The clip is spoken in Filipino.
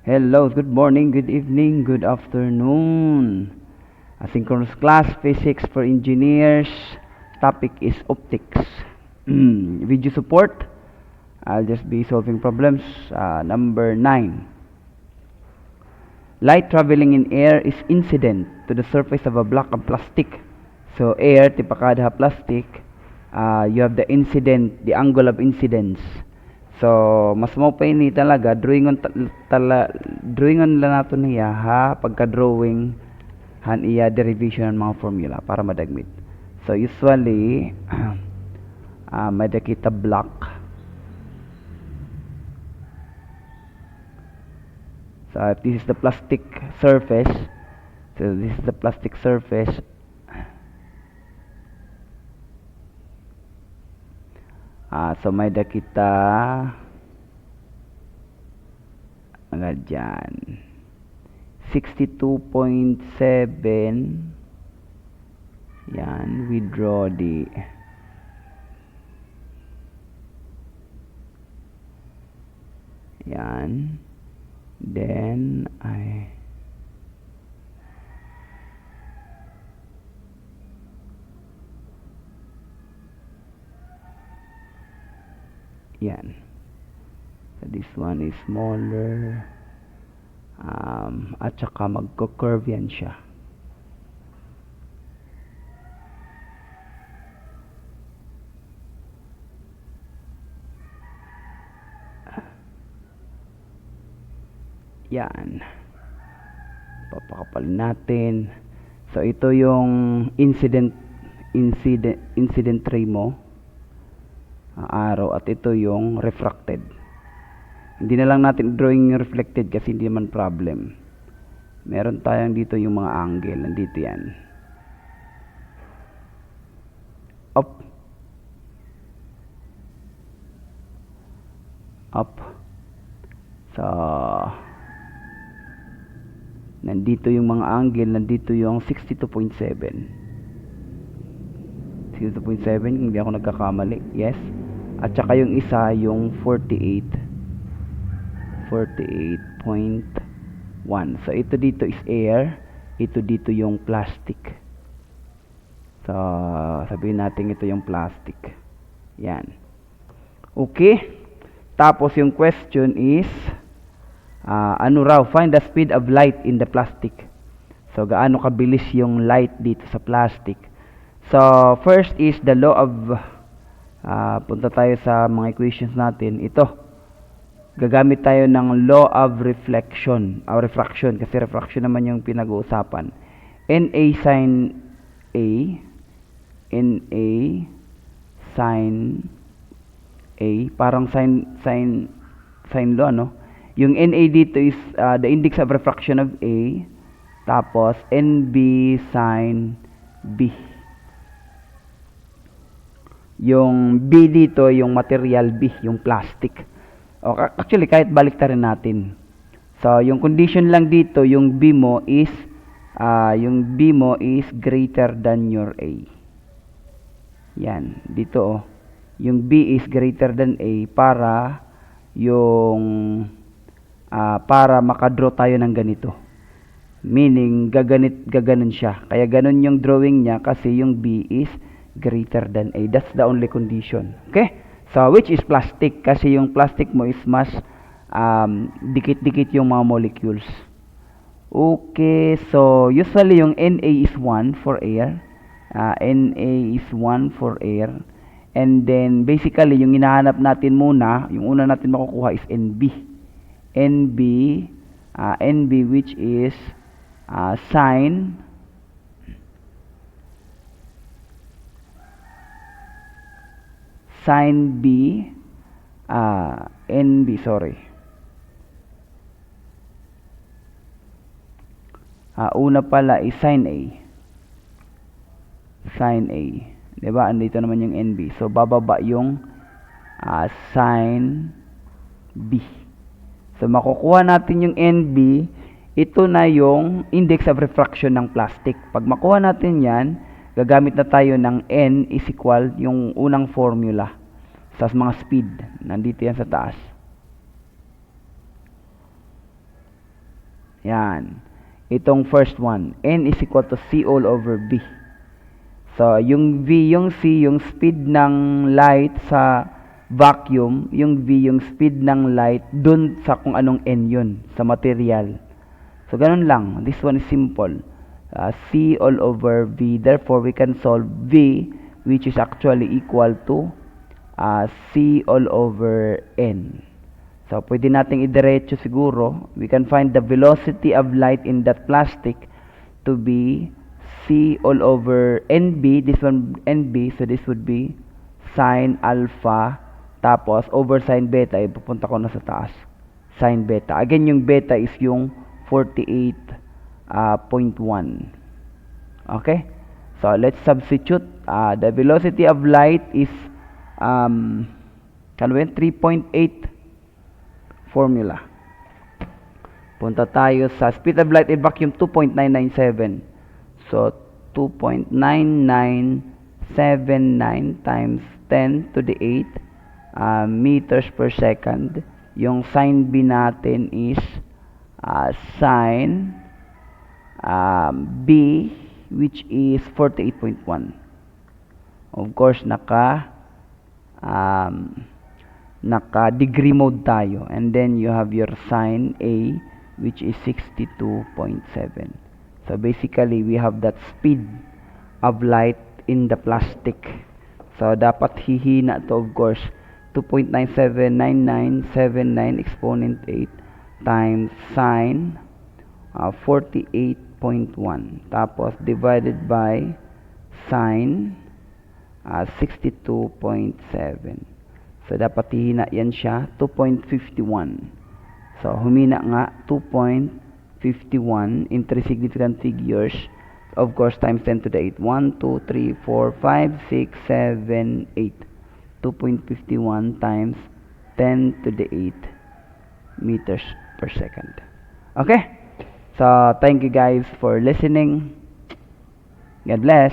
Hello, good morning, good evening, good afternoon. Asynchronous class, physics for engineers. Topic is optics. Video support. I'll just be solving problems. Number 9. Light traveling in air is incident to the surface of a block of plastic. So air, tipakada plastic, you have the incident, the angle of incidence. So, mas mo pa ini talaga, drawingon lang nato niya ha, pagka-drawing, han iya derivation ng mga formula para madagmit. So, usually, may kita block. So, if this is the plastic surface, so this is the plastic surface, so may kita dyan 62.7. Yan, we draw the yan, then yan. So this one is smaller. At saka magko-curve yan siya. Yan. Papakapalin natin. So ito yung incident ray mo. Araw, at ito yung refracted. Hindi na lang natin drawing yung reflected kasi hindi naman problem. Meron tayong dito yung mga angle. Nandito yan. Up. So, nandito yung mga angle. Nandito yung 62.7. 62.7, hindi ako nagkakamali. Yes. At saka yung isa, yung 48.1. So, ito dito is air. Ito dito yung plastic. So, sabihin natin ito yung plastic. Yan. Okay. Tapos, yung question is, ano raw? Find the speed of light in the plastic. So, gaano kabilis yung light dito sa plastic. So, first is the law of, punta tayo sa mga equations natin. Ito, gagamit tayo ng law of reflection, or refraction, kasi refraction naman yung pinag-uusapan. NA sin A, parang sin law, no? Yung NA dito is the index of refraction of A, tapos NB sin B. Yung B dito, yung material B, yung plastic. Actually, kahit baliktarin natin. So, yung condition lang dito, yung B mo is greater than your A. Yan, dito yung B is greater than A para para makadraw tayo ng ganito. Meaning, gaganon siya. Kaya ganon yung drawing niya kasi yung B is greater than A. That's the only condition. Okay? So, which is plastic. Kasi yung plastic mo is mas dikit-dikit yung mga molecules. Okay. So, usually yung Na is 1 for air. Na is 1 for air. And then, basically, yung hinahanap natin muna, yung una natin makukuha is NB. NB which is sin B, NB, sorry. Una pala is sin A. Diba? Andito naman yung NB. So, bababa yung sin B. So, makukuha natin yung NB. Ito na yung index of refraction ng plastic. Pag makuha natin yan, gagamit na tayo ng N is equal yung unang formula sa mga speed. Nandito yan sa taas. Yan. Itong first one. N is equal to C all over B. So, yung V, yung C, yung speed ng light sa vacuum, yung V, yung speed ng light, dun sa kung anong N yun, sa material. So, ganun lang. This one is simple. C all over V. Therefore, we can solve V, which is actually equal to C all over N. So, pwede nating idiretso siguro. We can find the velocity of light in that plastic to be C all over NB. This one, NB. So, this would be sine alpha. Tapos, over sine beta. Ipupunta ko na sa taas. Sine beta. Again, yung beta is yung 48.1. Okay? So, let's substitute. The velocity of light is 3.8 formula. Punta tayo sa speed of light in vacuum, 2.997. So, 2.9979 times 10 to the 8 meters per second. Yung sine B natin is sine B, which is 48.1. Of course, naka degree mode tayo, and then you have your sine A, which is 62.7. So basically we have that speed of light in the plastic. So dapat hihina to, of course, 2.979979 exponent 8 times sine 48.1, tapos divided by sine 62.7. So, dapat hihina yan siya, 2.51. So, humina nga, 2.51 in 3 significant figures. Of course, times 10 to the 8. 1, 2, 3, 4, 5, 6, 7, 8. 2.51 times 10 to the 8 meters per second. Okay? So, thank you guys for listening. God bless.